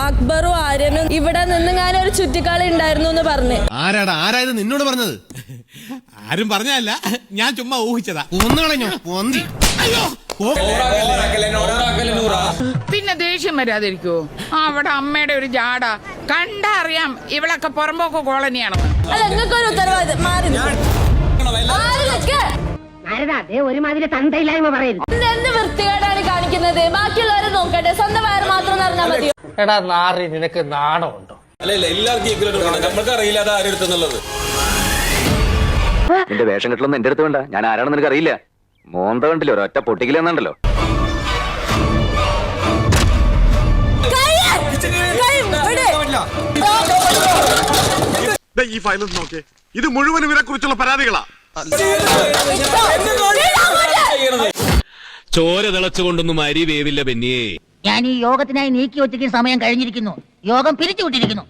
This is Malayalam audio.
അക്ബറും ആര്യനും ഇവിടെ നിന്ന് ഞാൻ ഒരു ചുറ്റിക്കളി ഉണ്ടായിരുന്നു എന്ന് പറഞ്ഞു. ആരായത് നിന്നോട് പറഞ്ഞത്? ആരും പറഞ്ഞല്ല, ഞാൻ ചുമ്മാ ഊഹിച്ചതാ. പിന്നെ ദേഷ്യം വരാതിരിക്കോ? അവിടെ അമ്മയുടെ ഒരു ജാട കണ്ടറിയാം ഇവളൊക്കെ പുറമ്പോക്ക് കോളനിയാണെന്ന്. അല്ല, നിങ്ങൾക്കൊരു ഉത്തരവാദിത്തം മാറി ഒരുമാതിരി തന്തയില്ലായ്മ പറയുന്നു. എന്ത് വൃത്തികേടാണ് കാണിക്കുന്നത്? ബാക്കിയുള്ളവരെ നോക്കട്ടെ, സ്വന്തം വയറ് മാത്രം നിറഞ്ഞാൽ മതിയോ? എടാ നാറി, നിനക്ക് നാണമുണ്ടോ? അല്ലല്ല, എല്ലാവർക്കും നമ്മൾക്ക് അറിയില്ല അത് ആരെടുത്തുള്ളത്. നിന്റെ വേഷം കെട്ടലൊന്നും എന്റെ അടുത്ത് വേണ്ട. ഞാൻ ആരാണെന്ന് നിനക്ക് അറിയില്ല. മോന്ത കണ്ടില്ലോ, ഒരൊറ്റ പൊട്ടിക്കില്ലെന്നുണ്ടല്ലോ. ഈ ഫയലും നോക്കേ, ഇത് മുഴുവനും ഇവരെ കുറിച്ചുള്ള പരാതികളാ. ചോര തിളച്ചുകൊണ്ടൊന്നും അരി വേവില്ല ബെന്നിയേ. ഞാൻ ഈ യോഗത്തിനായി നീക്കി വെച്ചിരിക്കുന്ന സമയം കഴിഞ്ഞിരിക്കുന്നു. യോഗം പിരിച്ചുവിട്ടിരിക്കുന്നു.